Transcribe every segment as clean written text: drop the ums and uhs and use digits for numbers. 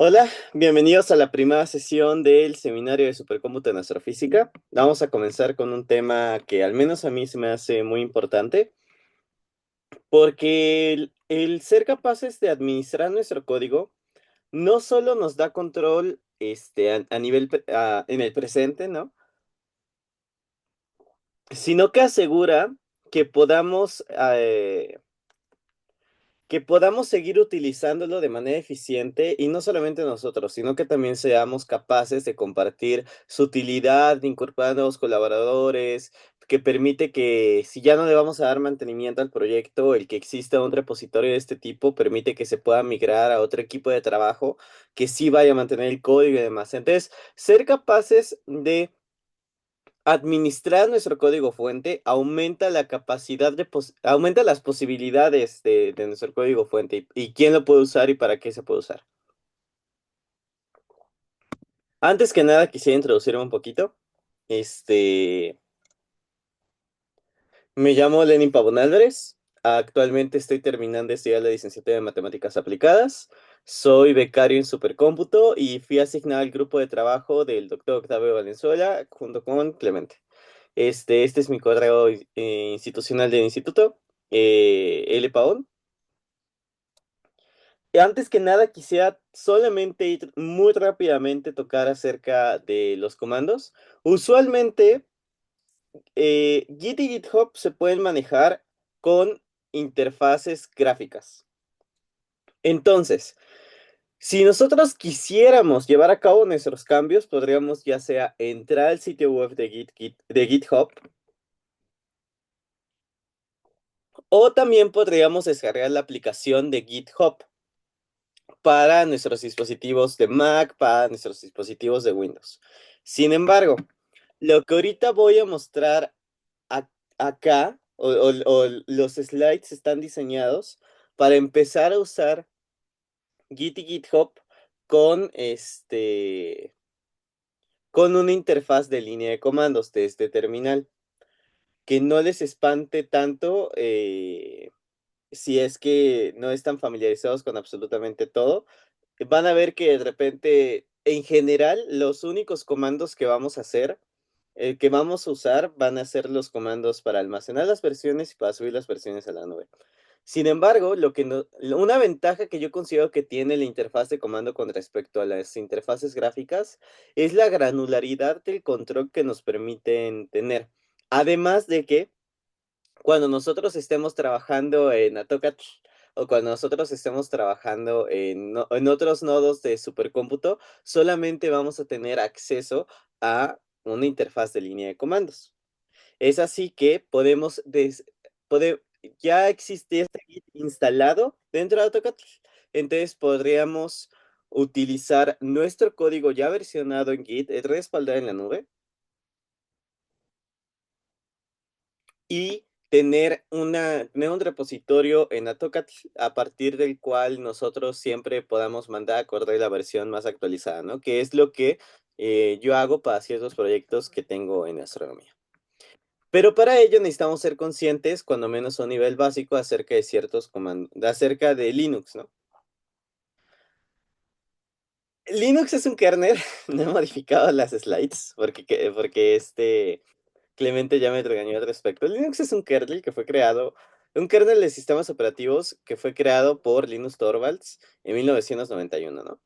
Hola, bienvenidos a la primera sesión del seminario de Supercómputo en Astrofísica. Vamos a comenzar con un tema que al menos a mí se me hace muy importante, porque el ser capaces de administrar nuestro código no solo nos da control a nivel en el presente, ¿no? Sino que asegura que podamos seguir utilizándolo de manera eficiente y no solamente nosotros, sino que también seamos capaces de compartir su utilidad, de incorporar nuevos colaboradores, que permite que si ya no le vamos a dar mantenimiento al proyecto, el que exista un repositorio de este tipo permite que se pueda migrar a otro equipo de trabajo que sí vaya a mantener el código y demás. Entonces, ser capaces de administrar nuestro código fuente aumenta la capacidad aumenta las posibilidades de nuestro código fuente y quién lo puede usar y para qué se puede usar. Antes que nada, quisiera introducirme un poquito. Este, Me llamo Lenin Pavón Álvarez. Actualmente estoy terminando de estudiar la licenciatura en Matemáticas Aplicadas. Soy becario en Supercómputo y fui asignado al grupo de trabajo del doctor Octavio Valenzuela junto con Clemente. Este es mi correo institucional del instituto, L. Paón. Antes que nada, quisiera solamente ir muy rápidamente tocar acerca de los comandos. Usualmente, Git y GitHub se pueden manejar con interfaces gráficas. Entonces, si nosotros quisiéramos llevar a cabo nuestros cambios, podríamos ya sea entrar al sitio web de GitHub o también podríamos descargar la aplicación de GitHub para nuestros dispositivos de Mac, para nuestros dispositivos de Windows. Sin embargo, lo que ahorita voy a mostrar acá, o los slides están diseñados para empezar a usar Git y GitHub con con una interfaz de línea de comandos de este terminal, que no les espante tanto si es que no están familiarizados con absolutamente todo. Van a ver que de repente, en general, los únicos comandos que vamos a hacer, que vamos a usar, van a ser los comandos para almacenar las versiones y para subir las versiones a la nube. Sin embargo, una ventaja que yo considero que tiene la interfaz de comando con respecto a las interfaces gráficas es la granularidad del control que nos permiten tener. Además de que cuando nosotros estemos trabajando en AutoCAD o cuando nosotros estemos trabajando en otros nodos de supercómputo, solamente vamos a tener acceso a una interfaz de línea de comandos. Es así que ya existe este Git instalado dentro de AutoCAD. Entonces podríamos utilizar nuestro código ya versionado en Git, respaldado en la nube, y tener un repositorio en AutoCAD a partir del cual nosotros siempre podamos mandar a correo la versión más actualizada, ¿no? Que es lo que yo hago para ciertos proyectos que tengo en astronomía. Pero para ello necesitamos ser conscientes, cuando menos a un nivel básico, acerca de ciertos comandos, acerca de Linux, ¿no? Linux es un kernel, no he modificado las slides, porque Clemente ya me regañó al respecto. Linux es un kernel que fue creado, un kernel de sistemas operativos que fue creado por Linus Torvalds en 1991, ¿no?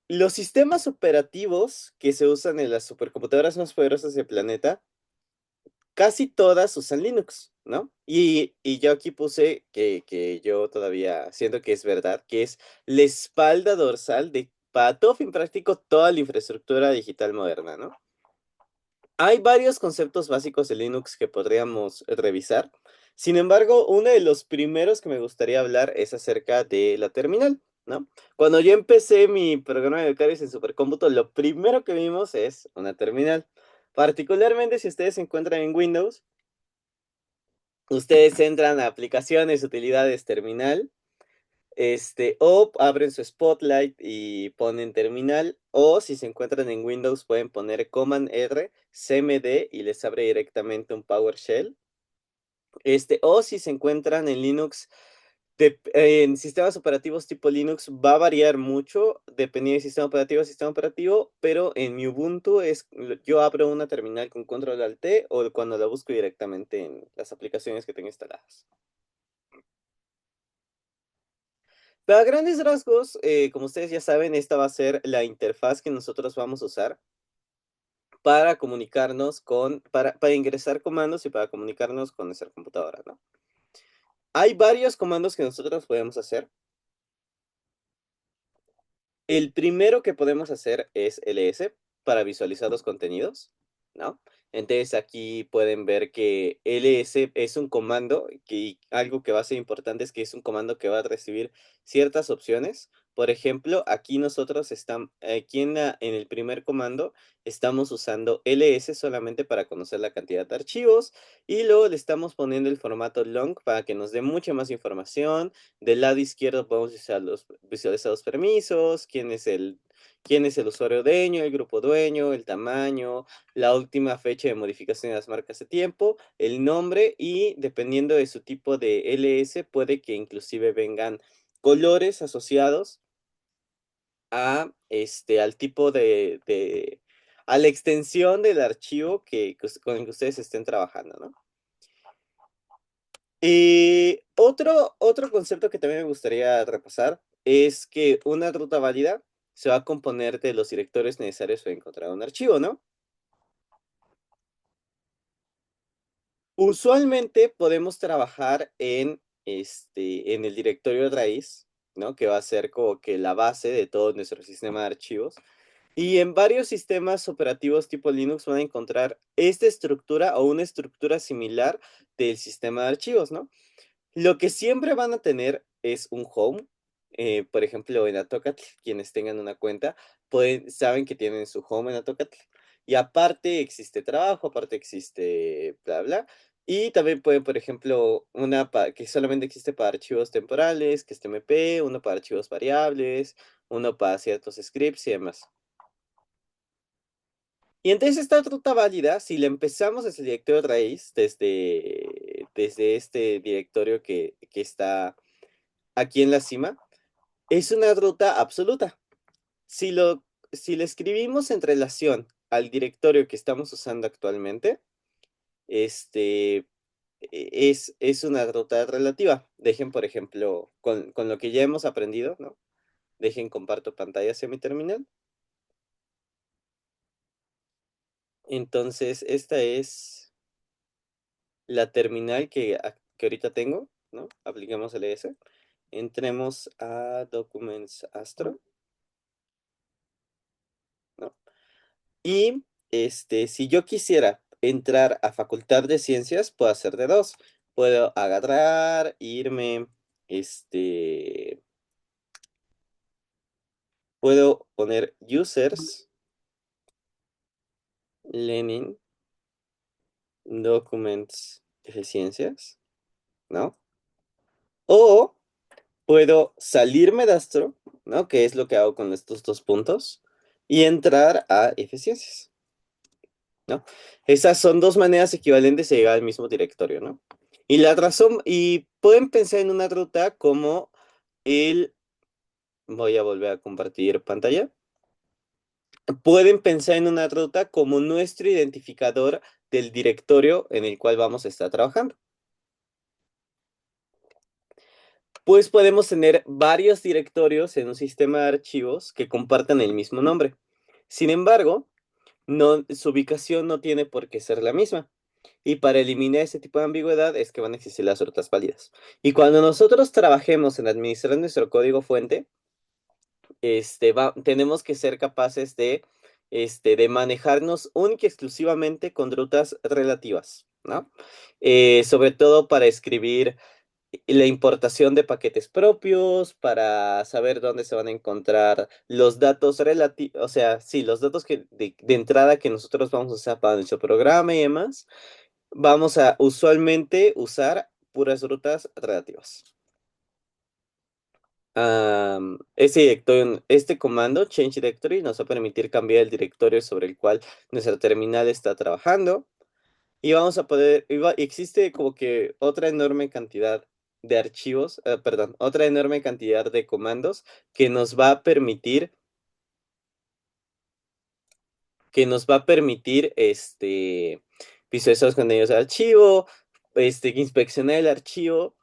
Los sistemas operativos que se usan en las supercomputadoras más poderosas del planeta, casi todas usan Linux, ¿no? Y yo aquí puse que yo todavía siento que es verdad, que es la espalda dorsal de, para todo fin práctico, toda la infraestructura digital moderna, ¿no? Hay varios conceptos básicos de Linux que podríamos revisar. Sin embargo, uno de los primeros que me gustaría hablar es acerca de la terminal, ¿no? Cuando yo empecé mi programa de becarios en Supercómputo, lo primero que vimos es una terminal. Particularmente si ustedes se encuentran en Windows, ustedes entran a aplicaciones, utilidades, terminal, o abren su Spotlight y ponen terminal, o si se encuentran en Windows pueden poner Command R, CMD y les abre directamente un PowerShell. O si se encuentran en Linux, En sistemas operativos tipo Linux va a variar mucho dependiendo del sistema operativo a sistema operativo, pero en mi Ubuntu yo abro una terminal con control alt T o cuando la busco directamente en las aplicaciones que tengo instaladas. Pero a grandes rasgos, como ustedes ya saben, esta va a ser la interfaz que nosotros vamos a usar para comunicarnos para ingresar comandos y para comunicarnos con nuestra computadora, ¿no? Hay varios comandos que nosotros podemos hacer. El primero que podemos hacer es ls para visualizar los contenidos, ¿no? Entonces aquí pueden ver que ls es un comando y algo que va a ser importante es que es un comando que va a recibir ciertas opciones. Por ejemplo, aquí nosotros estamos, aquí en el primer comando estamos usando ls solamente para conocer la cantidad de archivos y luego le estamos poniendo el formato long para que nos dé mucha más información. Del lado izquierdo podemos visualizar los permisos, quién es el usuario dueño, el grupo dueño, el tamaño, la última fecha de modificación de las marcas de tiempo, el nombre y dependiendo de su tipo de LS puede que inclusive vengan colores asociados al tipo a la extensión del archivo con el que ustedes estén trabajando, ¿no? Y otro concepto que también me gustaría repasar es que una ruta válida se va a componer de los directorios necesarios para encontrar un archivo, ¿no? Usualmente podemos trabajar en el directorio raíz, ¿no? Que va a ser como que la base de todo nuestro sistema de archivos. Y en varios sistemas operativos tipo Linux van a encontrar esta estructura o una estructura similar del sistema de archivos, ¿no? Lo que siempre van a tener es un home. Por ejemplo, en Autocad, quienes tengan una cuenta, saben que tienen su home en Autocad. Y aparte existe trabajo, aparte existe bla, bla. Y también pueden, por ejemplo, que solamente existe para archivos temporales, que es TMP, uno para archivos variables, uno para ciertos scripts y demás. Y entonces esta ruta válida, si la empezamos desde el directorio raíz, desde este directorio que está aquí en la cima, es una ruta absoluta. Si lo, si le escribimos en relación al directorio que estamos usando actualmente, este, es una ruta relativa. Dejen, por ejemplo, con lo que ya hemos aprendido, ¿no? Dejen, comparto pantalla hacia mi terminal. Entonces, esta es la terminal que ahorita tengo, ¿no? Apliquemos ls. Entremos a Documents Astro, ¿no? Y si yo quisiera entrar a Facultad de Ciencias, puedo hacer de dos. Puedo agarrar, irme, puedo poner users, Lenin, documents de ciencias, ¿no? O puedo salirme de Astro, ¿no? Que es lo que hago con estos dos puntos, y entrar a F-Ciencias, ¿no? Esas son dos maneras equivalentes de llegar al mismo directorio, ¿no? Y la razón, y pueden pensar en una ruta como el, voy a volver a compartir pantalla, pueden pensar en una ruta como nuestro identificador del directorio en el cual vamos a estar trabajando. Pues podemos tener varios directorios en un sistema de archivos que compartan el mismo nombre. Sin embargo, su ubicación no tiene por qué ser la misma. Y para eliminar ese tipo de ambigüedad es que van a existir las rutas válidas. Y cuando nosotros trabajemos en administrar nuestro código fuente, tenemos que ser capaces de manejarnos única y exclusivamente con rutas relativas, ¿no? Sobre todo para escribir la importación de paquetes propios, para saber dónde se van a encontrar los datos relativos, o sea, sí, los datos de entrada que nosotros vamos a usar para nuestro programa y demás, vamos a usualmente usar puras rutas relativas. Este comando, change directory, nos va a permitir cambiar el directorio sobre el cual nuestra terminal está trabajando. Y vamos a poder, existe como que otra enorme cantidad de archivos, perdón, otra enorme cantidad de comandos que nos va a permitir, visualizar los contenidos del archivo, inspeccionar el archivo.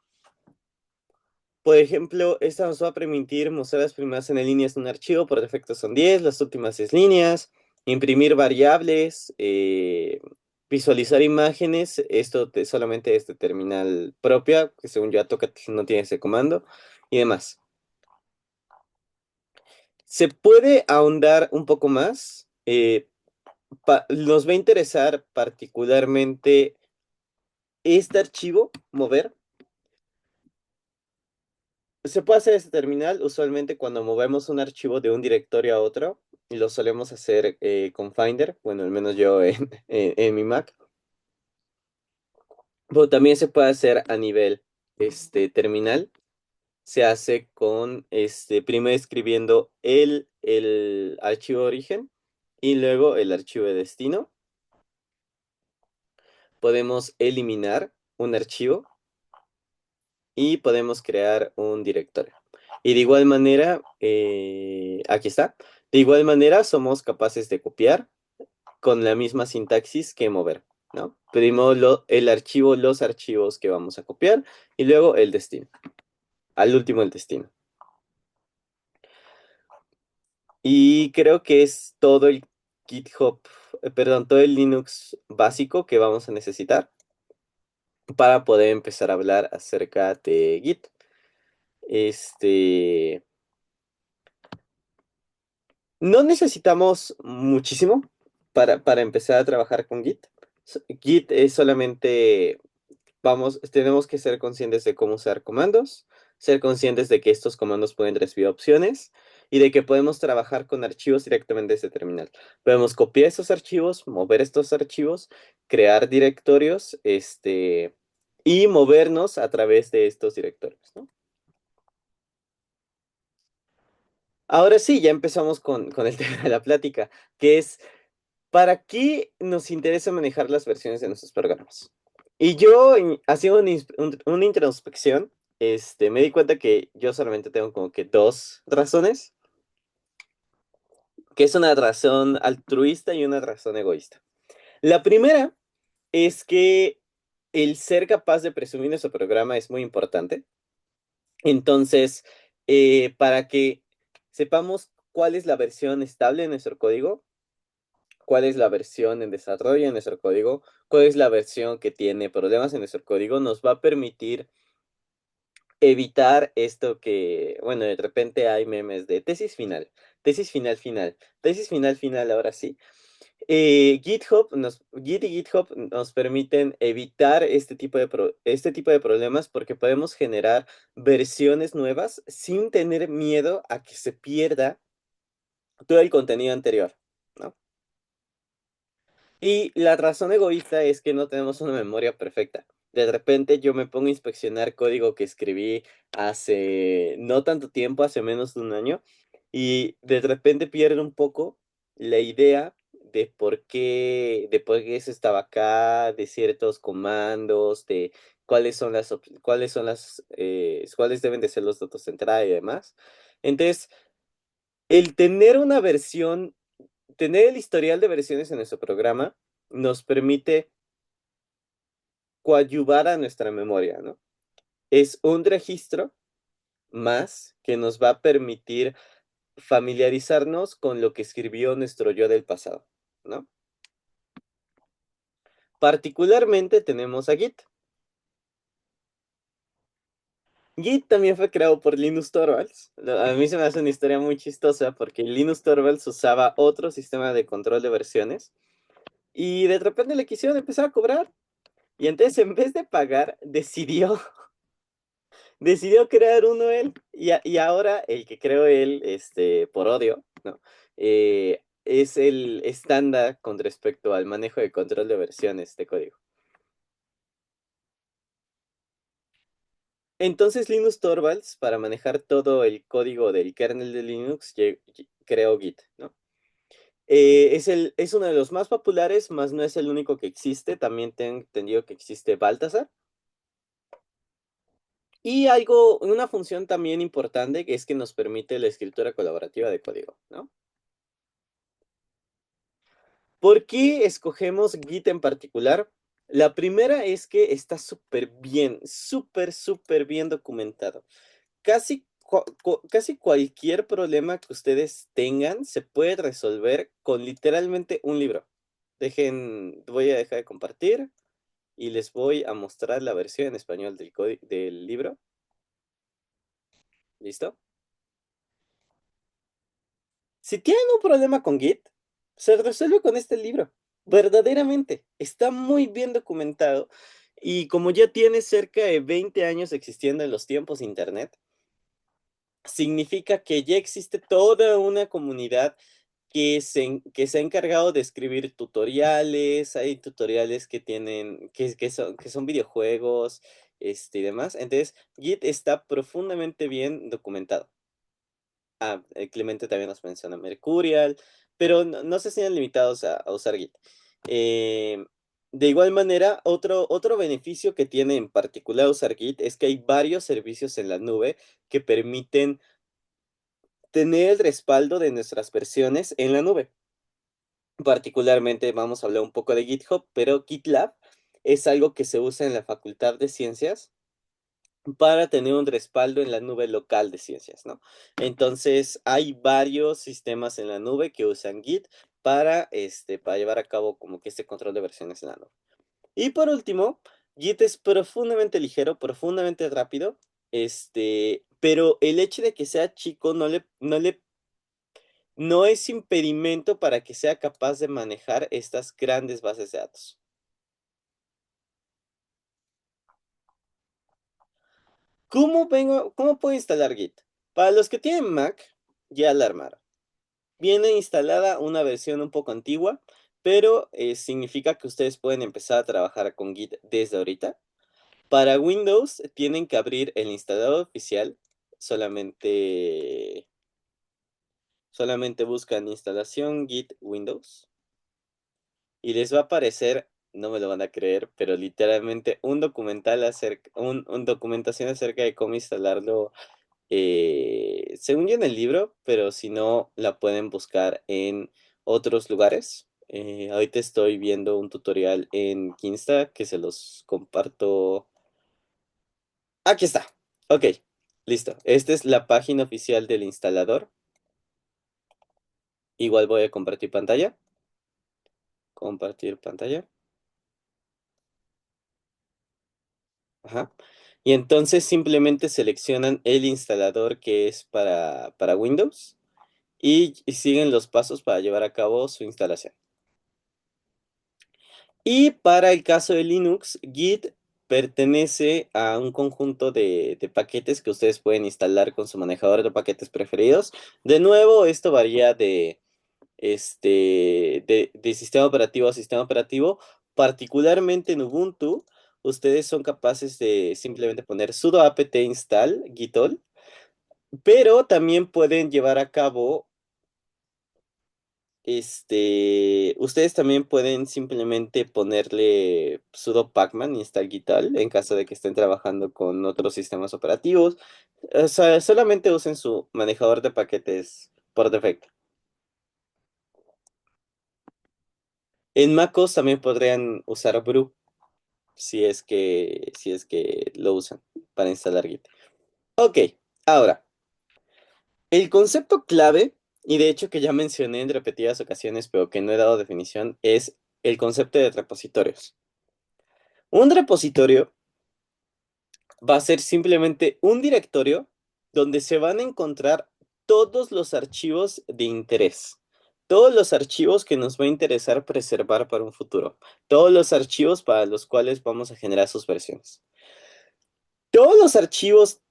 Por ejemplo, esta nos va a permitir mostrar las primeras n líneas de un archivo, por defecto son 10, las últimas 6 líneas, imprimir variables, visualizar imágenes, solamente es de terminal propia, que según yo Toca no tiene ese comando, y demás. Se puede ahondar un poco más, nos va a interesar particularmente este archivo, mover. Se puede hacer este terminal usualmente cuando movemos un archivo de un directorio a otro y lo solemos hacer con Finder, bueno, al menos yo en mi Mac. Pero también se puede hacer a nivel terminal. Se hace con primero escribiendo el archivo de origen y luego el archivo de destino. Podemos eliminar un archivo y podemos crear un directorio. Y de igual manera, aquí está. De igual manera, somos capaces de copiar con la misma sintaxis que mover, ¿no? Pedimos el archivo, los archivos que vamos a copiar y luego el destino. Al último el destino. Y creo que es todo el GitHub, perdón, todo el Linux básico que vamos a necesitar para poder empezar a hablar acerca de Git. Este, No necesitamos muchísimo para empezar a trabajar con Git. Git es solamente, tenemos que ser conscientes de cómo usar comandos, ser conscientes de que estos comandos pueden recibir opciones y de que podemos trabajar con archivos directamente desde terminal. Podemos copiar estos archivos, mover estos archivos, crear directorios, y movernos a través de estos directorios, ¿no? Ahora sí, ya empezamos con el tema de la plática, que es ¿para qué nos interesa manejar las versiones de nuestros programas? Y yo, haciendo una introspección, me di cuenta que yo solamente tengo como que dos razones, que es una razón altruista y una razón egoísta. La primera es que el ser capaz de presumir nuestro programa es muy importante. Entonces, para que sepamos cuál es la versión estable de nuestro código, cuál es la versión en desarrollo en nuestro código, cuál es la versión que tiene problemas en nuestro código, nos va a permitir evitar esto que, bueno, de repente hay memes de tesis final final, tesis final final, ahora sí. Git y GitHub nos permiten evitar este tipo de problemas porque podemos generar versiones nuevas sin tener miedo a que se pierda todo el contenido anterior, ¿no? Y la razón egoísta es que no tenemos una memoria perfecta. De repente yo me pongo a inspeccionar código que escribí hace no tanto tiempo, hace menos de un año, y de repente pierdo un poco la idea de por qué eso estaba acá, de ciertos comandos, de cuáles deben de ser los datos de entrada y demás. Entonces, el tener el historial de versiones en nuestro programa nos permite coadyuvar a nuestra memoria, ¿no? Es un registro más que nos va a permitir familiarizarnos con lo que escribió nuestro yo del pasado, ¿no? Particularmente tenemos a Git. Git también fue creado por Linus Torvalds. A mí se me hace una historia muy chistosa porque Linus Torvalds usaba otro sistema de control de versiones y de repente le quisieron empezar a cobrar. Y entonces en vez de pagar, decidió crear uno él. Y ahora el que creó él, por odio, ¿no? Es el estándar con respecto al manejo de control de versiones de código. Entonces Linus Torvalds, para manejar todo el código del kernel de Linux, creó Git, ¿no? Es uno de los más populares, más no es el único que existe. También tengo entendido que existe Baltasar. Y algo, una función también importante que es que nos permite la escritura colaborativa de código, ¿no? ¿Por qué escogemos Git en particular? La primera es que está súper bien, súper bien documentado. Casi cualquier problema que ustedes tengan se puede resolver con literalmente un libro. Voy a dejar de compartir y les voy a mostrar la versión en español del libro. ¿Listo? Si tienen un problema con Git, se resuelve con este libro. Verdaderamente. Está muy bien documentado. Y como ya tiene cerca de 20 años existiendo en los tiempos de Internet, significa que ya existe toda una comunidad que se ha encargado de escribir tutoriales. Hay tutoriales que tienen, que son videojuegos, y demás. Entonces, Git está profundamente bien documentado. Clemente también nos menciona Mercurial, pero no se sienten limitados a usar Git. Eh, de igual manera, otro beneficio que tiene en particular usar Git es que hay varios servicios en la nube que permiten tener el respaldo de nuestras versiones en la nube. Particularmente vamos a hablar un poco de GitHub, pero GitLab es algo que se usa en la Facultad de Ciencias para tener un respaldo en la nube local de ciencias, ¿no? Entonces, hay varios sistemas en la nube que usan Git para llevar a cabo como que este control de versiones en la nube. Y por último, Git es profundamente ligero, profundamente rápido, pero el hecho de que sea chico no es impedimento para que sea capaz de manejar estas grandes bases de datos. ¿Cómo puedo instalar Git? Para los que tienen Mac, ya la armaron. Viene instalada una versión un poco antigua, pero significa que ustedes pueden empezar a trabajar con Git desde ahorita. Para Windows tienen que abrir el instalador oficial. Solamente, solamente buscan instalación Git Windows y les va a aparecer, no me lo van a creer, pero literalmente un documentación acerca de cómo instalarlo, según yo en el libro, pero si no, la pueden buscar en otros lugares. Ahorita estoy viendo un tutorial en Kinsta que se los comparto. Aquí está. Ok, listo. Esta es la página oficial del instalador. Igual voy a compartir pantalla. Compartir pantalla. Ajá. Y entonces simplemente seleccionan el instalador que es para Windows y siguen los pasos para llevar a cabo su instalación. Y para el caso de Linux, Git pertenece a un conjunto de paquetes que ustedes pueden instalar con su manejador de paquetes preferidos. De nuevo, esto varía de sistema operativo a sistema operativo. Particularmente en Ubuntu, ustedes son capaces de simplemente poner sudo apt install gitol, pero también pueden llevar a cabo ustedes también pueden simplemente ponerle sudo pacman install Gital en caso de que estén trabajando con otros sistemas operativos. O sea, solamente usen su manejador de paquetes por defecto. En MacOS también podrían usar brew si es que lo usan para instalar Git. Ok, ahora, el concepto clave, y de hecho que ya mencioné en repetidas ocasiones, pero que no he dado definición, es el concepto de repositorios. Un repositorio va a ser simplemente un directorio donde se van a encontrar todos los archivos de interés, todos los archivos que nos va a interesar preservar para un futuro, todos los archivos para los cuales vamos a generar sus versiones. Todos los archivos,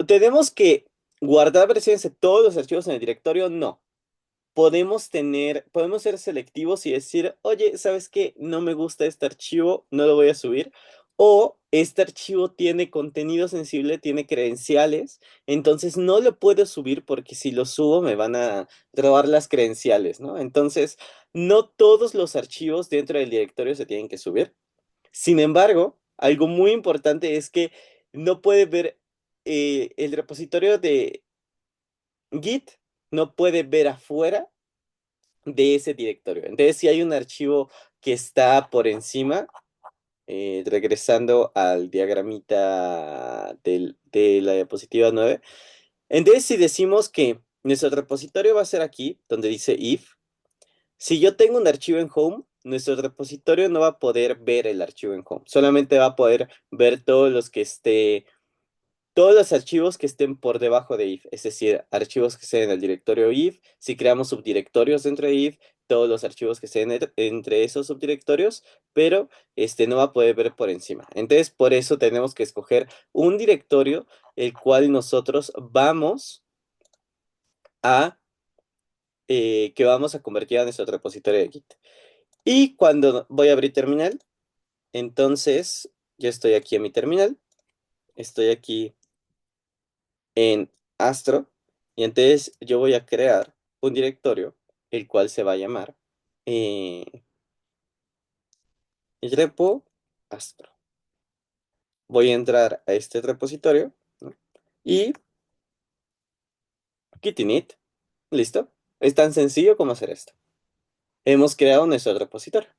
¿tenemos que guardar versiones de todos los archivos en el directorio? No. Podemos ser selectivos y decir, oye, ¿sabes qué? No me gusta este archivo, no lo voy a subir. O este archivo tiene contenido sensible, tiene credenciales, entonces no lo puedo subir porque si lo subo me van a robar las credenciales, ¿no? Entonces, no todos los archivos dentro del directorio se tienen que subir. Sin embargo, algo muy importante es que no puede ver el repositorio de Git no puede ver afuera de ese directorio. Entonces, si hay un archivo que está por encima, regresando al diagramita de la diapositiva 9, entonces si decimos que nuestro repositorio va a ser aquí, donde dice if, si yo tengo un archivo en home, nuestro repositorio no va a poder ver el archivo en home, solamente va a poder ver todos los archivos que estén por debajo de if, es decir, archivos que estén en el directorio if, si creamos subdirectorios dentro de if, todos los archivos que estén entre esos subdirectorios, pero no va a poder ver por encima. Entonces, por eso tenemos que escoger un directorio el cual nosotros a, que vamos a convertir a nuestro repositorio de Git. Y cuando voy a abrir terminal, entonces yo estoy aquí en mi terminal, estoy aquí en Astro, y entonces yo voy a crear un directorio, el cual se va a llamar eh, repo Astro. Voy a entrar a este repositorio, ¿no? Y git init, listo. Es tan sencillo como hacer esto. Hemos creado nuestro repositorio.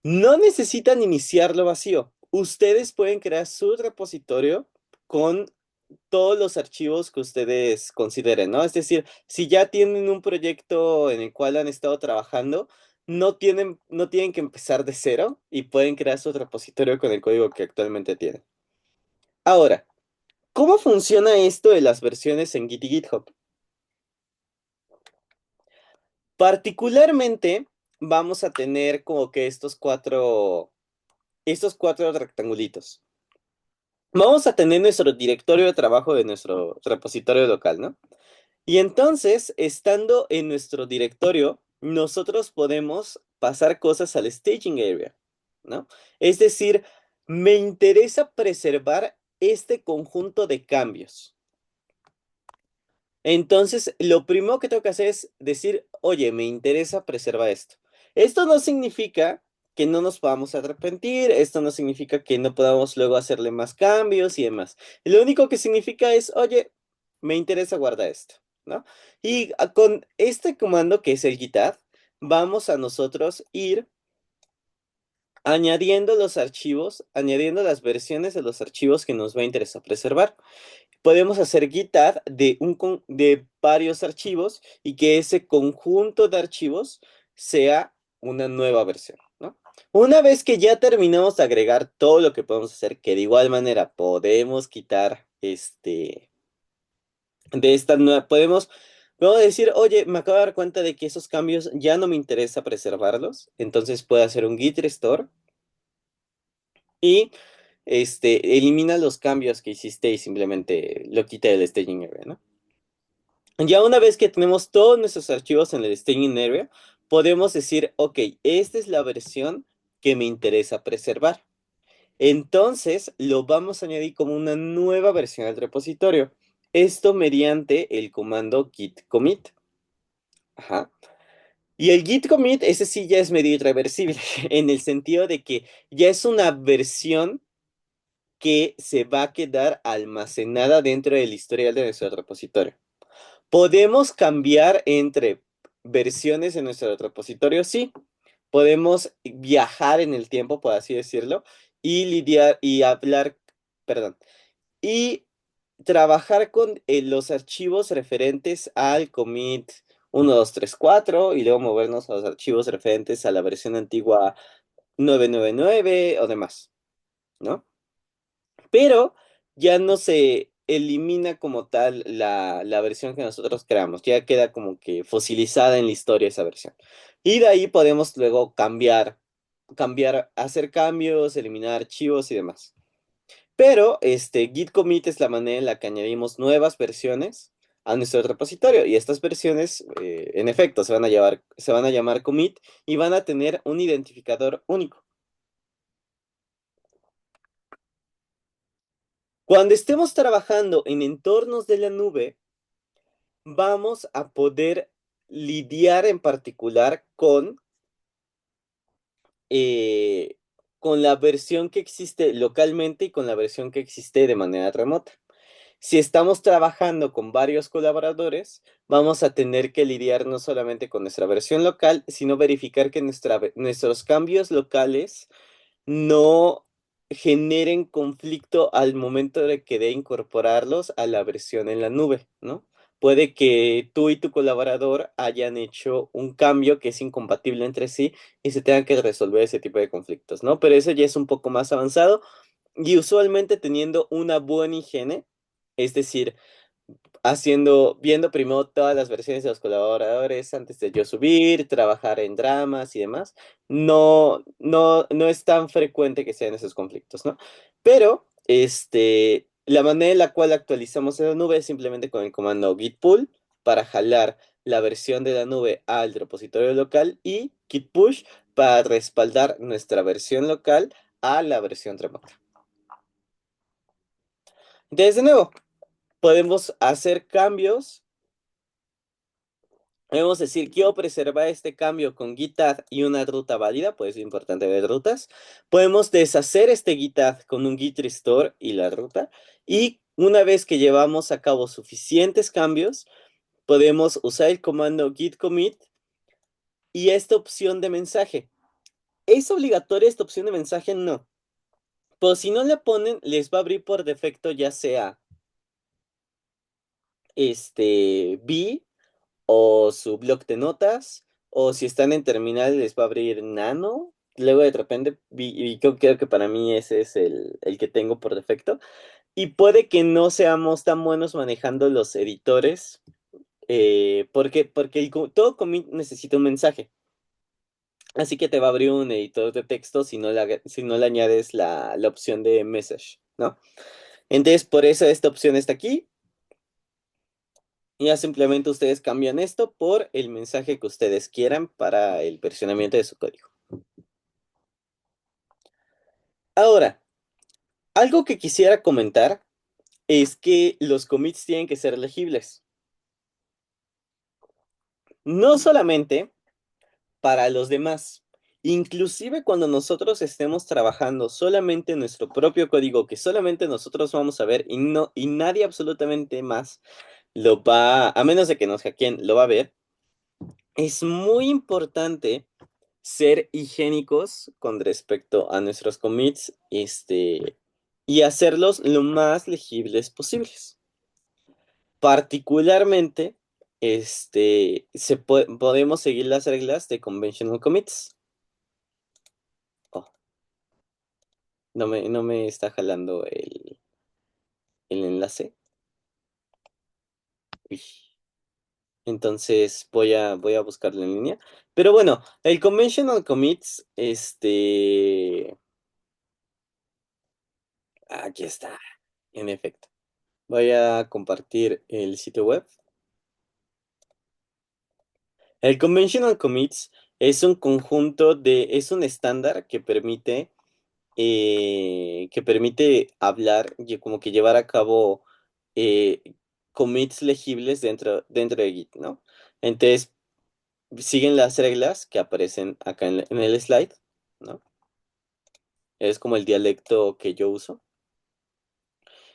No necesitan iniciarlo vacío. Ustedes pueden crear su repositorio con todos los archivos que ustedes consideren, ¿no? Es decir, si ya tienen un proyecto en el cual han estado trabajando, no tienen que empezar de cero y pueden crear su repositorio con el código que actualmente tienen. Ahora, ¿cómo funciona esto de las versiones en Git y GitHub? Particularmente, vamos a tener como que estos cuatro rectangulitos. Vamos a tener nuestro directorio de trabajo de nuestro repositorio local, ¿no? Y entonces, estando en nuestro directorio, nosotros podemos pasar cosas al staging area, ¿no? Es decir, me interesa preservar este conjunto de cambios. Entonces, lo primero que tengo que hacer es decir, oye, me interesa preservar esto. Esto no significa que no nos podamos arrepentir, esto no significa que no podamos luego hacerle más cambios y demás. Lo único que significa es, oye, me interesa guardar esto, ¿no? Y con este comando que es el git add, vamos a nosotros ir añadiendo los archivos, añadiendo las versiones de los archivos que nos va a interesar preservar. Podemos hacer git add de varios archivos y que ese conjunto de archivos sea una nueva versión, ¿no? Una vez que ya terminamos de agregar todo lo que podemos hacer, que de igual manera podemos quitar de esta nueva, podemos decir, oye, me acabo de dar cuenta de que esos cambios ya no me interesa preservarlos, entonces puedo hacer un git restore y elimina los cambios que hiciste y simplemente lo quita del staging area, ¿no? Ya una vez que tenemos todos nuestros archivos en el staging area, podemos decir, ok, esta es la versión que me interesa preservar. Entonces, lo vamos a añadir como una nueva versión al repositorio. Esto mediante el comando git commit. Ajá. Y el git commit, ese sí ya es medio irreversible, en el sentido de que ya es una versión que se va a quedar almacenada dentro del historial de nuestro repositorio. ¿Podemos cambiar entre versiones en nuestro repositorio? Sí. Podemos viajar en el tiempo, por así decirlo, y lidiar y hablar, perdón, y trabajar con los archivos referentes al commit 1, 2, 3, 4 y luego movernos a los archivos referentes a la versión antigua 999 o demás, ¿no? Pero ya no se elimina como tal la versión que nosotros creamos, ya queda como que fosilizada en la historia esa versión. Y de ahí podemos luego hacer cambios, eliminar archivos y demás. Pero git commit es la manera en la que añadimos nuevas versiones a nuestro repositorio y estas versiones, en efecto, se van a llamar commit y van a tener un identificador único. Cuando estemos trabajando en entornos de la nube, vamos a poder lidiar en particular con con la versión que existe localmente y con la versión que existe de manera remota. Si estamos trabajando con varios colaboradores, vamos a tener que lidiar no solamente con nuestra versión local, sino verificar que nuestros cambios locales no generen conflicto al momento de incorporarlos a la versión en la nube, ¿no? Puede que tú y tu colaborador hayan hecho un cambio que es incompatible entre sí y se tengan que resolver ese tipo de conflictos, ¿no? Pero eso ya es un poco más avanzado y usualmente teniendo una buena higiene, es decir, viendo primero todas las versiones de los colaboradores antes de yo subir, trabajar en dramas y demás, no es tan frecuente que sean esos conflictos, ¿no? Pero, la manera en la cual actualizamos en la nube es simplemente con el comando git pull para jalar la versión de la nube al repositorio local y git push para respaldar nuestra versión local a la versión remota. Entonces, de nuevo, podemos hacer cambios. Debemos decir, quiero preservar este cambio con git add y una ruta válida, pues es importante ver rutas. Podemos deshacer este git add con un git restore y la ruta. Y una vez que llevamos a cabo suficientes cambios, podemos usar el comando git commit y esta opción de mensaje. ¿Es obligatoria esta opción de mensaje? No. Pero si no le ponen, les va a abrir por defecto ya sea B o su blog de notas, o si están en terminal les va a abrir Nano. Luego de repente, y yo creo que para mí ese es el que tengo por defecto. Y puede que no seamos tan buenos manejando los editores, porque todo commit necesita un mensaje. Así que te va a abrir un editor de texto si no le añades la opción de message, ¿no? Entonces, por eso esta opción está aquí. Y ya simplemente ustedes cambian esto por el mensaje que ustedes quieran para el versionamiento de su código. Ahora, algo que quisiera comentar es que los commits tienen que ser legibles. No solamente para los demás. Inclusive cuando nosotros estemos trabajando solamente en nuestro propio código, que solamente nosotros vamos a ver y nadie absolutamente más lo va, a menos de que nos hackeen, lo va a ver, es muy importante ser higiénicos con respecto a nuestros commits, y hacerlos lo más legibles posibles. Particularmente, podemos seguir las reglas de conventional commits. Oh, no me está jalando el enlace. Uy. Entonces voy a buscarlo en línea. Pero bueno, el conventional commits, aquí está, en efecto. Voy a compartir el sitio web. El conventional commits es un es un estándar que permite hablar y como que llevar a cabo eh, commits legibles dentro de Git, ¿no? Entonces, siguen las reglas que aparecen acá en el slide, ¿no? Es como el dialecto que yo uso.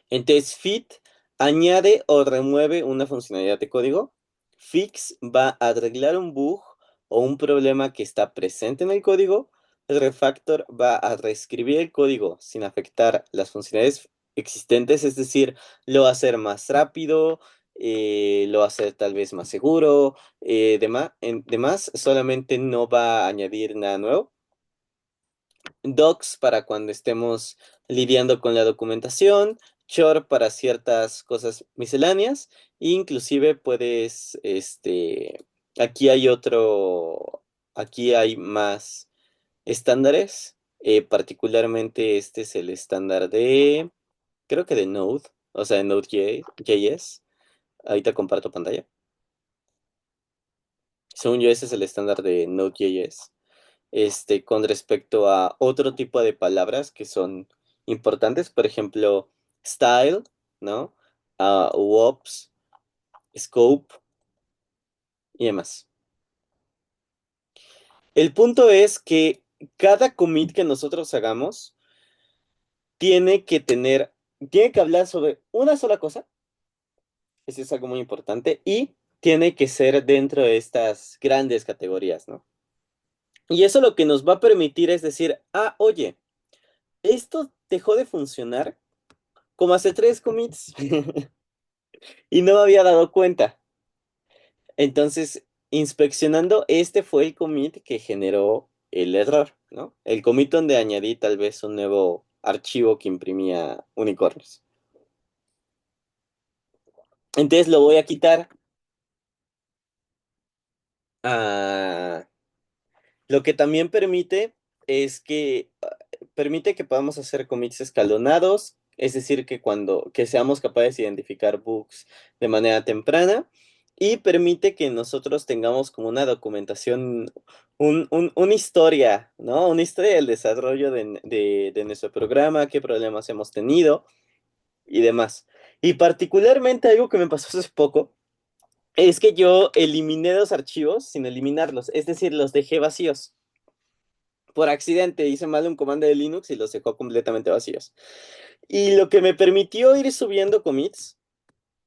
Entonces, fit añade o remueve una funcionalidad de código. Fix va a arreglar un bug o un problema que está presente en el código. El refactor va a reescribir el código sin afectar las funcionalidades existentes, es decir, lo va a hacer más rápido, lo va a hacer tal vez más seguro, demás, solamente no va a añadir nada nuevo. Docs para cuando estemos lidiando con la documentación, Chore para ciertas cosas misceláneas, e inclusive puedes, aquí hay aquí hay más estándares, particularmente este es el estándar creo que de Node, o sea, de Node.js. Ahorita comparto pantalla. Según yo, ese es el estándar de Node.js. Con respecto a otro tipo de palabras que son importantes, por ejemplo, style, ¿no? Wops, scope y demás. El punto es que cada commit que nosotros hagamos tiene que tener, tiene que hablar sobre una sola cosa, eso es algo muy importante, y tiene que ser dentro de estas grandes categorías, ¿no? Y eso lo que nos va a permitir es decir, ah, oye, esto dejó de funcionar como hace 3 commits y no me había dado cuenta. Entonces, inspeccionando, este fue el commit que generó el error, ¿no? El commit donde añadí tal vez un nuevo archivo que imprimía unicornios. Entonces lo voy a quitar. a Lo que también permite es que permite que podamos hacer commits escalonados, es decir, que seamos capaces de identificar bugs de manera temprana y permite que nosotros tengamos como una documentación, una historia, ¿no? Una historia del desarrollo de nuestro programa, qué problemas hemos tenido y demás. Y particularmente algo que me pasó hace poco es que yo eliminé los archivos sin eliminarlos, es decir, los dejé vacíos por accidente hice mal un comando de Linux y los dejó completamente vacíos. Y lo que me permitió ir subiendo commits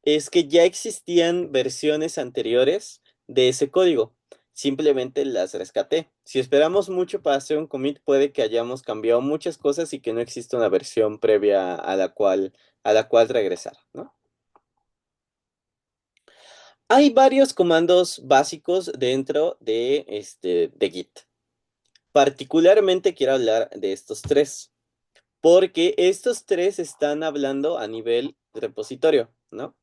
es que ya existían versiones anteriores de ese código. Simplemente las rescaté. Si esperamos mucho para hacer un commit, puede que hayamos cambiado muchas cosas y que no exista una versión previa a la cual regresar, ¿no? Hay varios comandos básicos dentro de Git. Particularmente quiero hablar de estos tres. Porque estos tres están hablando a nivel repositorio, ¿no?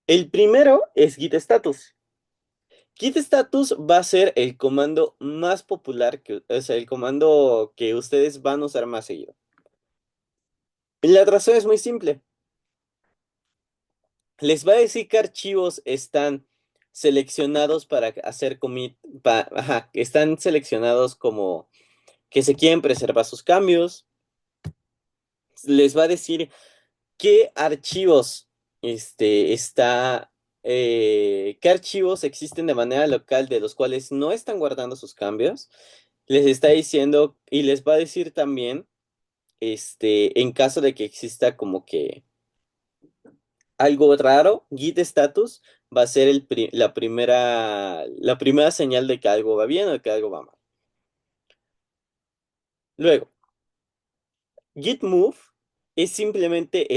El primero es git status. Git status va a ser el comando más popular, o sea, el comando que ustedes van a usar más seguido. La razón es muy simple. Les va a decir qué archivos están seleccionados para hacer commit, ajá, están seleccionados como que se quieren preservar sus cambios. Les va a decir qué archivos qué archivos existen de manera local de los cuales no están guardando sus cambios. Les está diciendo y les va a decir también, en caso de que exista como que algo raro, git status va a ser la primera señal de que algo va bien o de que algo va mal. Luego, git move es simplemente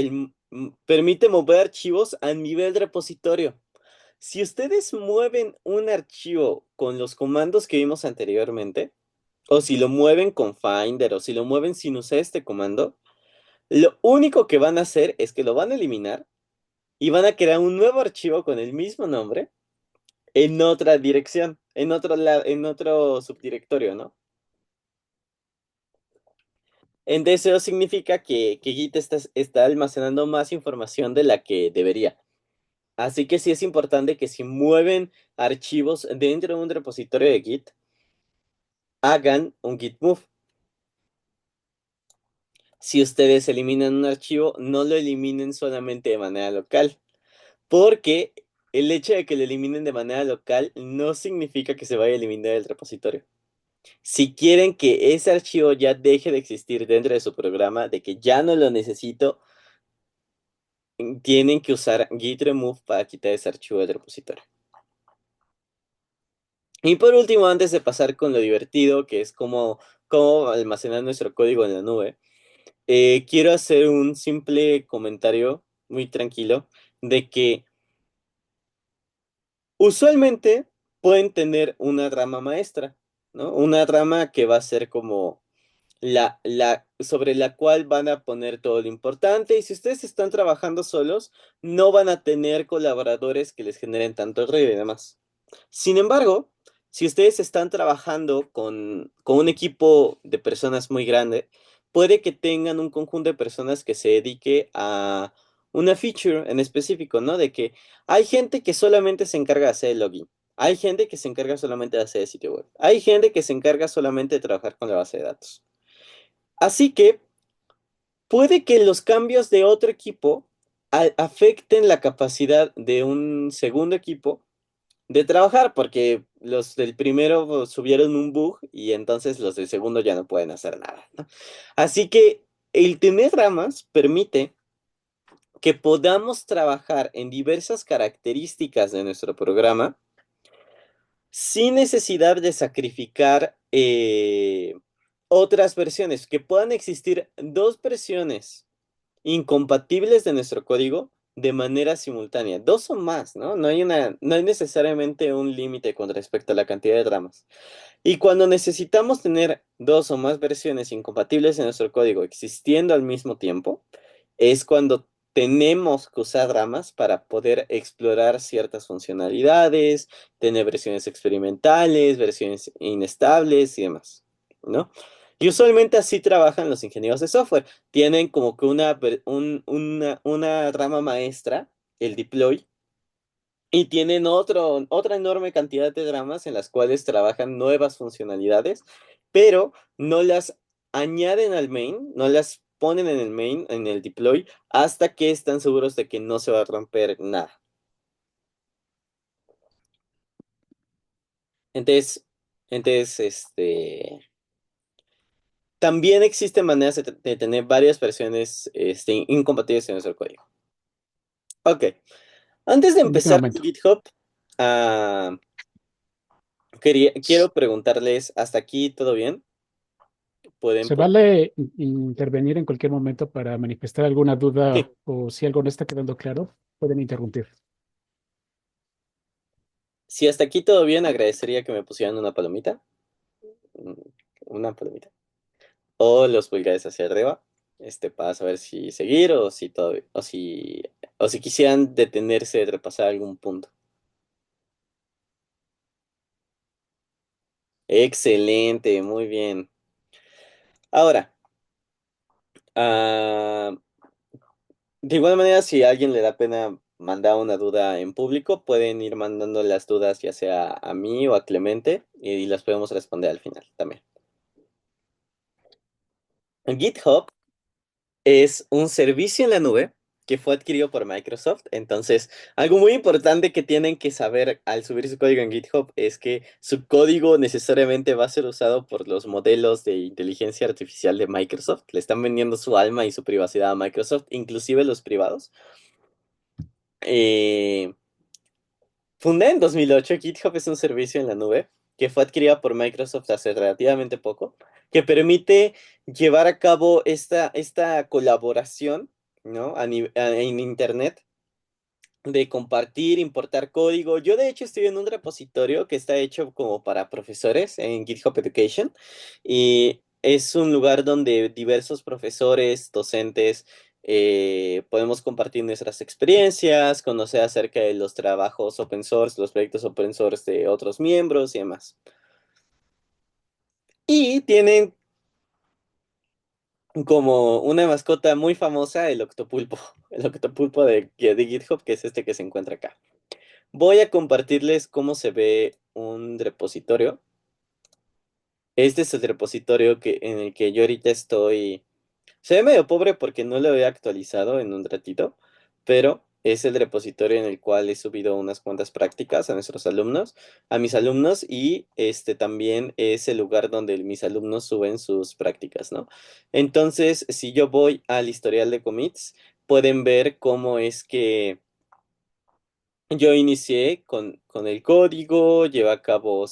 permite mover archivos a nivel repositorio. Si ustedes mueven un archivo con los comandos que vimos anteriormente, o si lo mueven con Finder, o si lo mueven sin usar este comando, lo único que van a hacer es que lo van a eliminar y van a crear un nuevo archivo con el mismo nombre en otra dirección, en otro subdirectorio, ¿no? Entonces eso significa que Git está almacenando más información de la que debería. Así que sí es importante que si mueven archivos dentro de un repositorio de Git, hagan un git move. Si ustedes eliminan un archivo, no lo eliminen solamente de manera local, porque el hecho de que lo eliminen de manera local no significa que se vaya a eliminar el repositorio. Si quieren que ese archivo ya deje de existir dentro de su programa, de que ya no lo necesito, tienen que usar git remove para quitar ese archivo del repositorio. Y por último, antes de pasar con lo divertido, que es cómo almacenar nuestro código en la nube, quiero hacer un simple comentario muy tranquilo de que usualmente pueden tener una rama maestra, ¿no? Una rama que va a ser como sobre la cual van a poner todo lo importante y si ustedes están trabajando solos, no van a tener colaboradores que les generen tanto ruido y demás. Sin embargo, si ustedes están trabajando con un equipo de personas muy grande, puede que tengan un conjunto de personas que se dedique a una feature en específico, ¿no? De que hay gente que solamente se encarga de hacer el login. Hay gente que se encarga solamente de hacer el sitio web. Hay gente que se encarga solamente de trabajar con la base de datos. Así que puede que los cambios de otro equipo afecten la capacidad de un segundo equipo de trabajar, porque los del primero subieron un bug y entonces los del segundo ya no pueden hacer nada, ¿no? Así que el tener ramas permite que podamos trabajar en diversas características de nuestro programa sin necesidad de sacrificar otras versiones, que puedan existir dos versiones incompatibles de nuestro código de manera simultánea, dos o más, ¿no? No hay necesariamente un límite con respecto a la cantidad de ramas. Y cuando necesitamos tener dos o más versiones incompatibles en nuestro código existiendo al mismo tiempo, es cuando tenemos que usar ramas para poder explorar ciertas funcionalidades, tener versiones experimentales, versiones inestables y demás, ¿no? Y usualmente así trabajan los ingenieros de software. Tienen como que una rama maestra, el deploy, y tienen otra enorme cantidad de dramas en las cuales trabajan nuevas funcionalidades, pero no las añaden al main, no las ponen en el main, en el deploy, hasta que están seguros de que no se va a romper nada. Entonces, también existen maneras de tener varias versiones, incompatibles en nuestro código. Ok, antes de Permíteme un empezar con momento. GitHub, ah, quiero preguntarles, ¿hasta aquí todo bien? ¿Pueden Se poner? vale intervenir en cualquier momento para manifestar alguna duda Sí. o si algo no está quedando claro, pueden interrumpir. Si hasta aquí todo bien, agradecería que me pusieran una palomita. mm, Una palomita. O los pulgares hacia arriba. Para saber si seguir o si todo, o si quisieran detenerse de repasar algún punto. Excelente, muy bien. Ahora, ah, de igual manera, si a alguien le da pena mandar una duda en público, pueden ir mandando las dudas ya sea a mí o a Clemente y las podemos responder al final también. GitHub es un servicio en la nube que fue adquirido por Microsoft. Entonces, algo muy importante que tienen que saber al subir su código en GitHub es que su código necesariamente va a ser usado por los modelos de inteligencia artificial de Microsoft. Le están vendiendo su alma y su privacidad a Microsoft, inclusive los privados. Eh, Fundada en 2008, GitHub es un servicio en la nube que fue adquirida por Microsoft hace relativamente poco, que permite llevar a cabo esta colaboración, ¿no? En Internet de compartir, importar código. Yo de hecho estoy en un repositorio que está hecho como para profesores en GitHub Education y es un lugar donde diversos profesores, docentes, podemos compartir nuestras experiencias, conocer acerca de los trabajos open source, los proyectos open source de otros miembros y demás. Y tienen como una mascota muy famosa el octopulpo, el octopulpo de GitHub, que es este que se encuentra acá. Voy a compartirles cómo se ve un repositorio. Este es el repositorio en el que yo ahorita estoy. Se ve medio pobre porque no lo he actualizado en un ratito, pero es el repositorio en el cual he subido unas cuantas prácticas a nuestros alumnos, a mis alumnos, y este también es el lugar donde mis alumnos suben sus prácticas, ¿no? Entonces, si yo voy al historial de commits, pueden ver cómo es que yo inicié con el código, llevé a cabo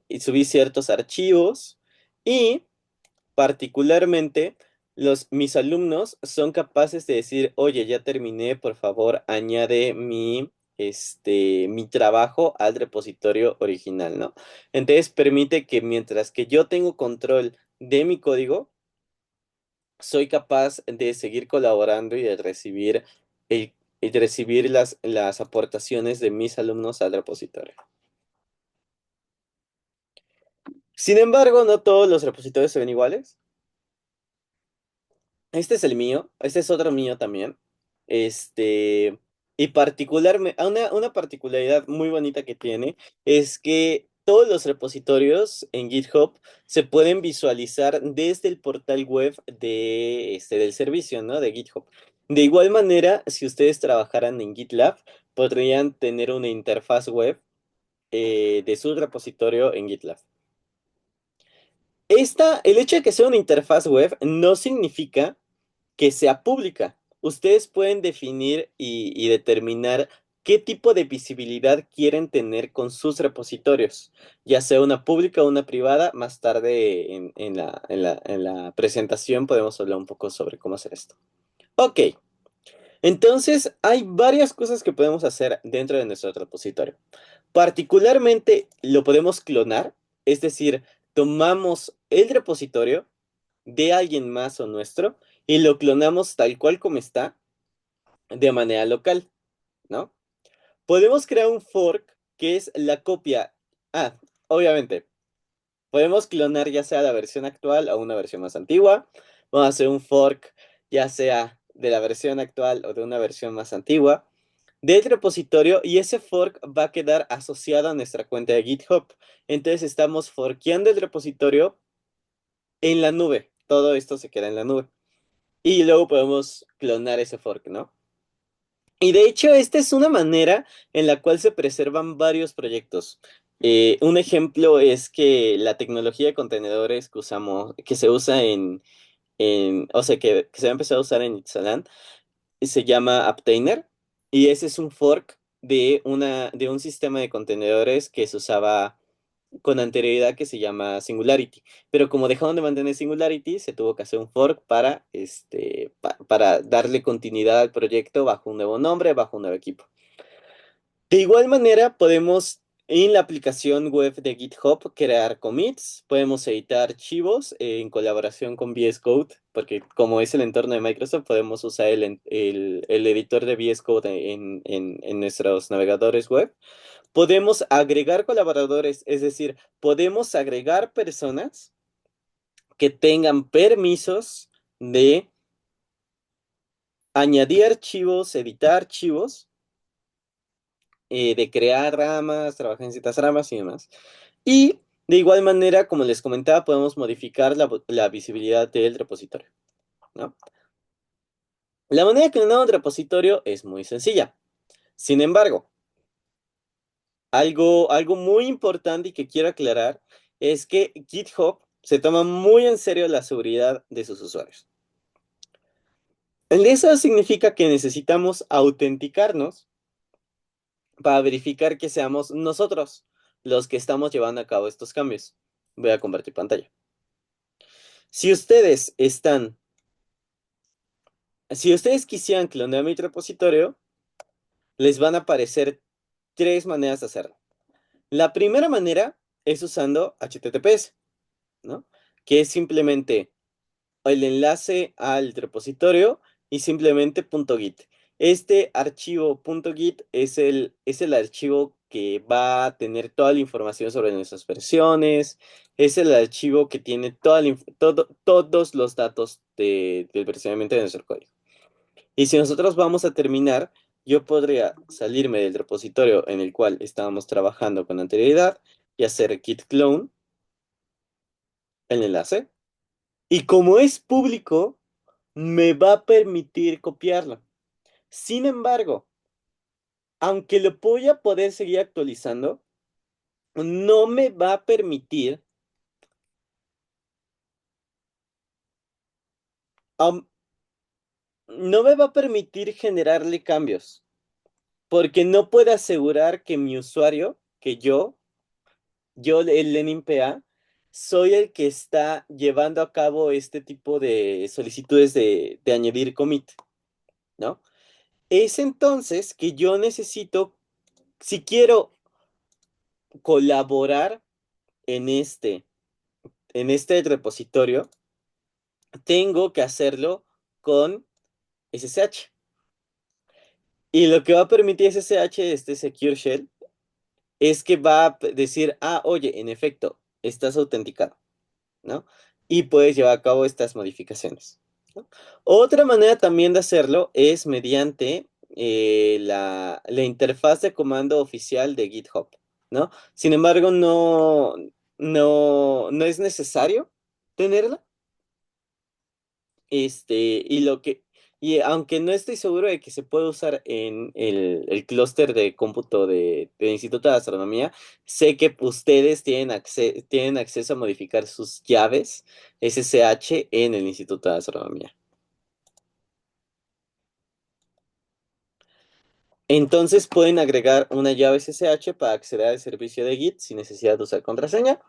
y subí ciertos archivos y particularmente mis alumnos son capaces de decir, oye, ya terminé, por favor, añade mi trabajo al repositorio original, ¿no? Entonces permite que mientras que yo tengo control de mi código, soy capaz de seguir colaborando y de recibir las aportaciones de mis alumnos al repositorio. Sin embargo, no todos los repositorios se ven iguales. Este es el mío, este es otro mío también. Y particularmente, una particularidad muy bonita que tiene es que todos los repositorios en GitHub se pueden visualizar desde el portal web del servicio, ¿no? De GitHub. De igual manera, si ustedes trabajaran en GitLab, podrían tener una interfaz web de su repositorio en GitLab. El hecho de que sea una interfaz web no significa que sea pública. Ustedes pueden definir y determinar qué tipo de visibilidad quieren tener con sus repositorios, ya sea una pública o una privada. Más tarde en la presentación podemos hablar un poco sobre cómo hacer esto. Ok, entonces hay varias cosas que podemos hacer dentro de nuestro repositorio. Particularmente lo podemos clonar, es decir, tomamos el repositorio de alguien más o nuestro y lo clonamos tal cual como está de manera local, ¿no? Podemos crear un fork que es la copia. Ah, obviamente, podemos clonar ya sea la versión actual o una versión más antigua. Vamos a hacer un fork ya sea de la versión actual o de una versión más antigua del repositorio, y ese fork va a quedar asociado a nuestra cuenta de GitHub. Entonces estamos forkeando el repositorio en la nube. Todo esto se queda en la nube. Y luego podemos clonar ese fork, ¿no? Y de hecho, esta es una manera en la cual se preservan varios proyectos. Un ejemplo es que la tecnología de contenedores que usamos, que se usa o sea, que se ha empezado a usar en Ixalan, se llama Aptainer, y ese es un fork de un sistema de contenedores que se usaba con anterioridad, que se llama Singularity. Pero como dejaron de mantener Singularity, se tuvo que hacer un fork para darle continuidad al proyecto bajo un nuevo nombre, bajo un nuevo equipo. De igual manera, podemos en la aplicación web de GitHub crear commits, podemos editar archivos en colaboración con VS Code, porque como es el entorno de Microsoft, podemos usar el editor de VS Code en nuestros navegadores web. Podemos agregar colaboradores, es decir, podemos agregar personas que tengan permisos de añadir archivos, editar archivos, de crear ramas, trabajar en ciertas ramas y demás. Y de igual manera, como les comentaba, podemos modificar la visibilidad del repositorio, ¿no? La manera de clonar un repositorio es muy sencilla. Sin embargo, algo muy importante y que quiero aclarar es que GitHub se toma muy en serio la seguridad de sus usuarios. Eso significa que necesitamos autenticarnos para verificar que seamos nosotros los que estamos llevando a cabo estos cambios. Voy a compartir pantalla. Si ustedes están, si ustedes quisieran clonar mi repositorio, les van a aparecer tres maneras de hacerlo. La primera manera es usando HTTPS, ¿no? Que es simplemente el enlace al repositorio y simplemente .git. Este archivo .git es el archivo que va a tener toda la información sobre nuestras versiones, es el archivo que tiene todos los datos del versionamiento de nuestro código. Y si nosotros vamos a terminar, yo podría salirme del repositorio en el cual estábamos trabajando con anterioridad y hacer git clone, el enlace. Y como es público, me va a permitir copiarlo. Sin embargo, aunque lo voy a poder seguir actualizando, no me va a permitir, am- no me va a permitir generarle cambios, porque no puedo asegurar que mi usuario, que yo, el Lenin PA, soy el que está llevando a cabo este tipo de solicitudes de añadir commit, ¿no? Es entonces que yo necesito, si quiero colaborar en este repositorio, tengo que hacerlo con SSH. Y lo que va a permitir SSH, este Secure Shell, es que va a decir, oye, en efecto, estás autenticado, ¿no? Y puedes llevar a cabo estas modificaciones, ¿no? Otra manera también de hacerlo es mediante la interfaz de comando oficial de GitHub, ¿no? Sin embargo, no es necesario tenerla. Y Y aunque no estoy seguro de que se pueda usar en el clúster de cómputo del Instituto de Astronomía, sé que ustedes tienen acceso a modificar sus llaves SSH en el Instituto de Astronomía. Entonces pueden agregar una llave SSH para acceder al servicio de Git sin necesidad de usar contraseña,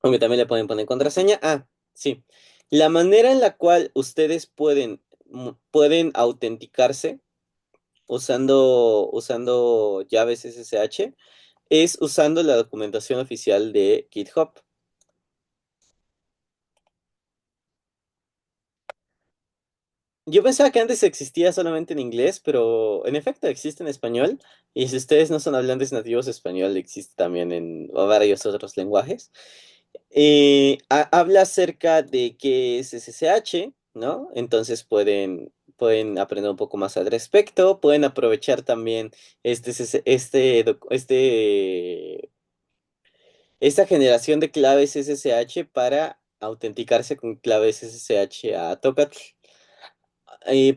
aunque también le pueden poner contraseña. Ah, sí. La manera en la cual ustedes pueden autenticarse usando llaves SSH es usando la documentación oficial de GitHub. Yo pensaba que antes existía solamente en inglés, pero en efecto existe en español. Y si ustedes no son hablantes nativos de español, existe también en varios otros lenguajes. Habla acerca de qué es SSH, ¿no? Entonces pueden aprender un poco más al respecto. Pueden aprovechar también esta generación de claves SSH para autenticarse con claves SSH a Tocatl.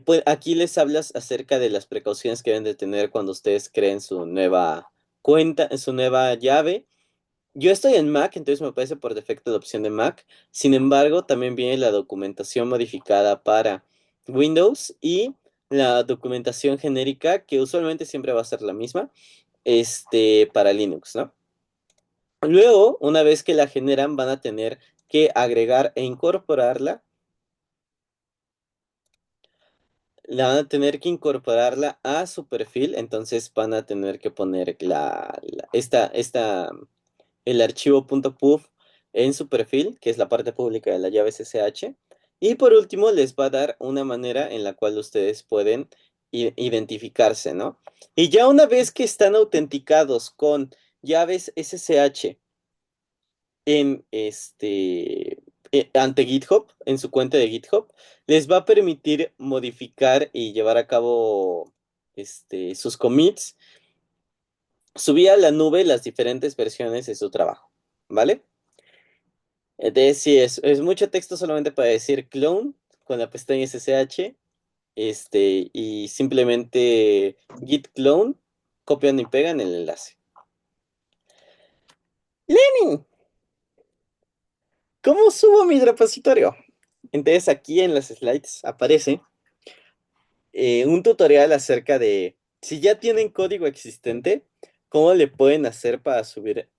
Pues aquí les hablas acerca de las precauciones que deben de tener cuando ustedes creen su nueva cuenta, su nueva llave. Yo estoy en Mac, entonces me aparece por defecto la opción de Mac. Sin embargo, también viene la documentación modificada para Windows y la documentación genérica, que usualmente siempre va a ser la misma, para Linux, ¿no? Luego, una vez que la generan, van a tener que agregar e incorporarla. Van a tener que incorporarla a su perfil, entonces van a tener que poner el archivo .puf en su perfil, que es la parte pública de la llave SSH. Y por último, les va a dar una manera en la cual ustedes pueden identificarse, ¿no? Y ya una vez que están autenticados con llaves SSH ante GitHub, en su cuenta de GitHub, les va a permitir modificar y llevar a cabo sus commits, subir a la nube las diferentes versiones de su trabajo, ¿vale? Entonces, sí, es mucho texto solamente para decir clone con la pestaña SSH, y simplemente git clone, copian y pegan el enlace. Lenin, ¿cómo subo mi repositorio? Entonces aquí en las slides aparece un tutorial acerca de si ya tienen código existente, cómo le pueden hacer para subir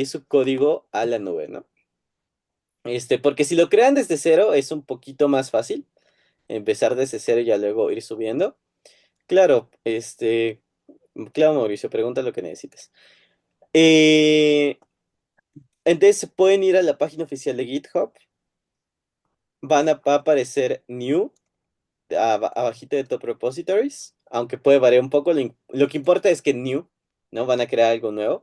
su código a la nube, ¿no? Porque si lo crean desde cero es un poquito más fácil empezar desde cero y ya luego ir subiendo. Claro, claro, Mauricio, pregunta lo que necesites. Eh, entonces pueden ir a la página oficial de GitHub, va a aparecer New abajito de Top Repositories, aunque puede variar un poco. Lo que importa es que New, ¿no? Van a crear algo nuevo.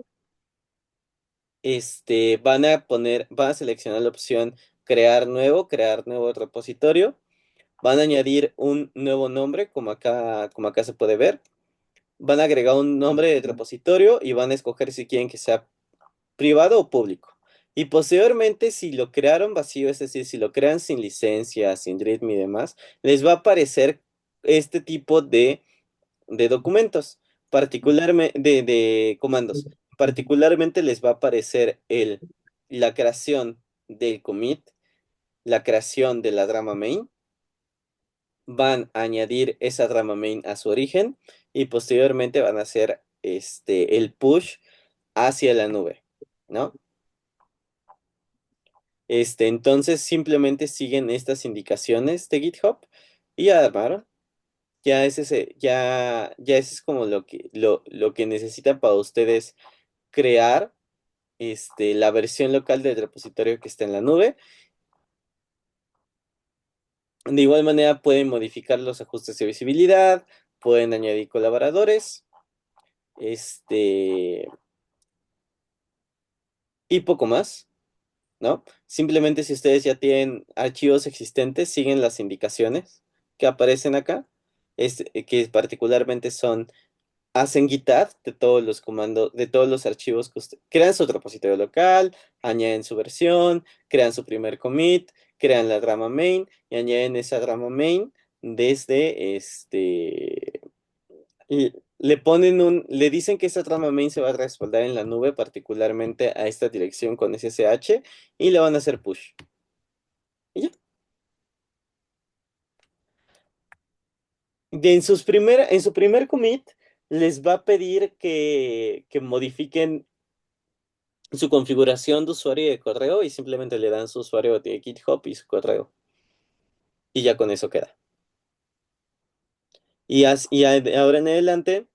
Van a seleccionar la opción crear nuevo repositorio. Van a añadir un nuevo nombre, como acá se puede ver. Van a agregar un nombre de repositorio y van a escoger si quieren que sea privado o público. Y posteriormente, si lo crearon vacío, es decir, si lo crean sin licencia, sin README y demás, les va a aparecer este tipo de documentos, particularmente de comandos. Particularmente les va a aparecer la creación del commit, la creación de la drama main, van a añadir esa drama main a su origen y posteriormente van a hacer el push hacia la nube, ¿no? Entonces simplemente siguen estas indicaciones de GitHub y ya armaron. Ya ese es como lo que necesitan para ustedes crear la versión local del repositorio que está en la nube. De igual manera pueden modificar los ajustes de visibilidad, pueden añadir colaboradores, este, y poco más, ¿no? Simplemente si ustedes ya tienen archivos existentes, siguen las indicaciones que aparecen acá, que particularmente hacen git add de todos los comandos, de todos los archivos crean su repositorio local, añaden su versión, crean su primer commit, crean la rama main y añaden esa rama main desde le dicen que esta rama main se va a respaldar en la nube, particularmente a esta dirección con SSH, y le van a hacer push. Y ya. En su primer commit, les va a pedir que modifiquen su configuración de usuario y de correo y simplemente le dan su usuario de GitHub y su correo. Y ya con eso queda. De ahora en adelante,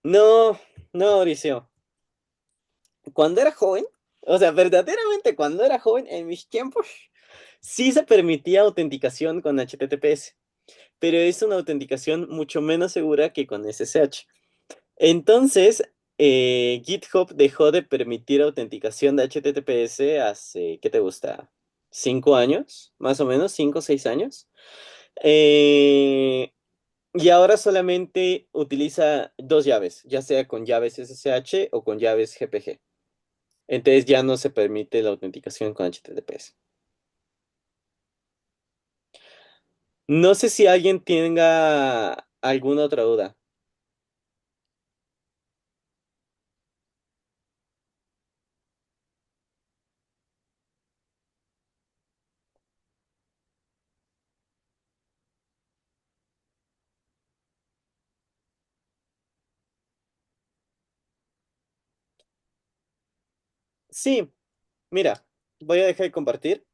no, no, Mauricio. Cuando era joven, o sea, verdaderamente cuando era joven, en mis tiempos, sí se permitía autenticación con HTTPS, pero es una autenticación mucho menos segura que con SSH. Entonces, GitHub dejó de permitir autenticación de HTTPS hace, ¿qué te gusta? 5 años, más o menos, 5 o 6 años. Eh, y ahora solamente utiliza dos llaves, ya sea con llaves SSH o con llaves GPG. Entonces ya no se permite la autenticación con HTTPS. No sé si alguien tenga alguna otra duda. Sí, mira, voy a dejar de compartir.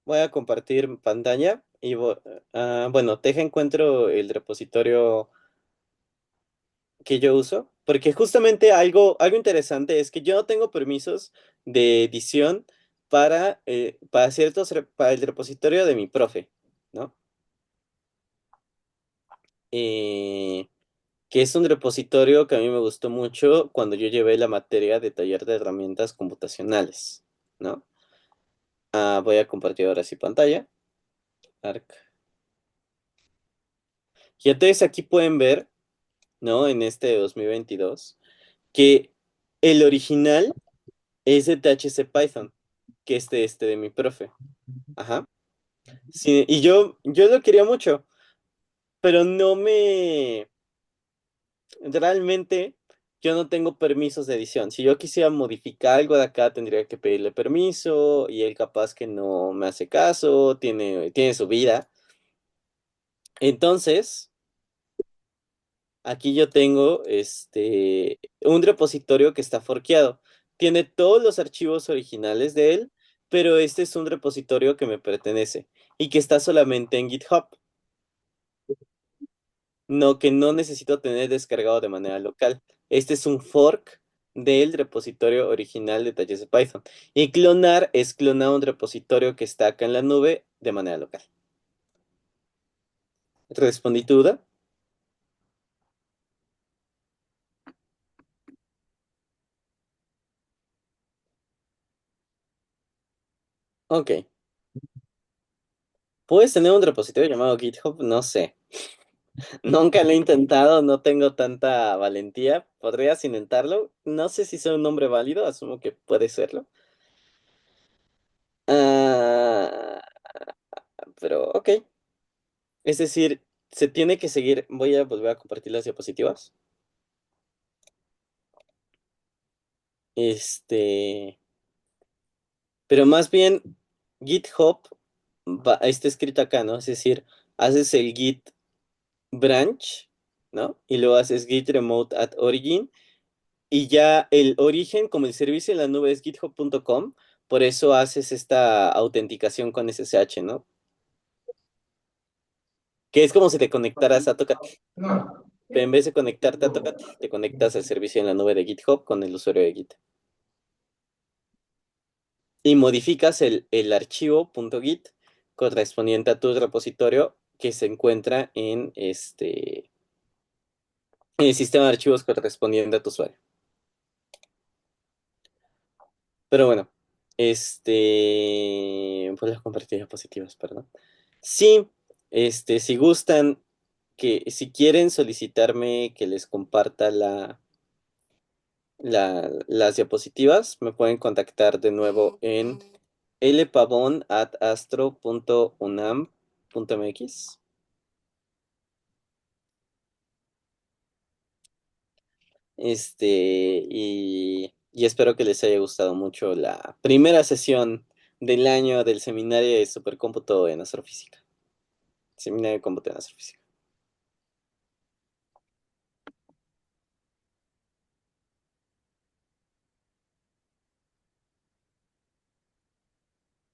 Voy a compartir pantalla y bueno, deja encuentro el repositorio que yo uso, porque justamente algo interesante es que yo no tengo permisos de edición para el repositorio de mi profe, ¿no? Eh, que es un repositorio que a mí me gustó mucho cuando yo llevé la materia de taller de herramientas computacionales, ¿no? Voy a compartir ahora sí pantalla. Arc. Y entonces aquí pueden ver, ¿no? En este 2022 que el original es de THC Python, que es de de mi profe. Ajá. Sí, y yo lo quería mucho, pero realmente yo no tengo permisos de edición. Si yo quisiera modificar algo de acá, tendría que pedirle permiso y él capaz que no me hace caso, tiene su vida. Entonces, aquí yo tengo un repositorio que está forkeado. Tiene todos los archivos originales de él, pero este es un repositorio que me pertenece y que está solamente en GitHub. No, que no necesito tener descargado de manera local. Este es un fork del repositorio original de talleres de Python. Y clonar es clonar un repositorio que está acá en la nube de manera local. ¿Respondí tu duda? Ok. ¿Puedes tener un repositorio llamado GitHub? No sé. Nunca lo he intentado, no tengo tanta valentía. ¿Podrías intentarlo? No sé si sea un nombre válido, asumo que puede serlo. Ah, pero ok. Es decir, se tiene que seguir. Voy a volver a compartir las diapositivas. Este, pero más bien GitHub está escrito acá, ¿no? Es decir, haces el git branch, ¿no? Y luego haces git remote at origin. Y ya el origen, como el servicio en la nube es github.com, por eso haces esta autenticación con SSH, ¿no? Que es como si te conectaras a Tocat. Pero en vez de conectarte a Tocat, te conectas al servicio en la nube de GitHub con el usuario de Git. Y modificas el archivo .git correspondiente a tu repositorio que se encuentra en el sistema de archivos correspondiente a tu usuario. Pero bueno, voy a compartir diapositivas, perdón. Sí, si gustan, si quieren solicitarme que les comparta las diapositivas, me pueden contactar de nuevo en lpavon@astro.unam.mx. Y espero que les haya gustado mucho la primera sesión del año del seminario de supercómputo en astrofísica. Seminario de cómputo en astrofísica.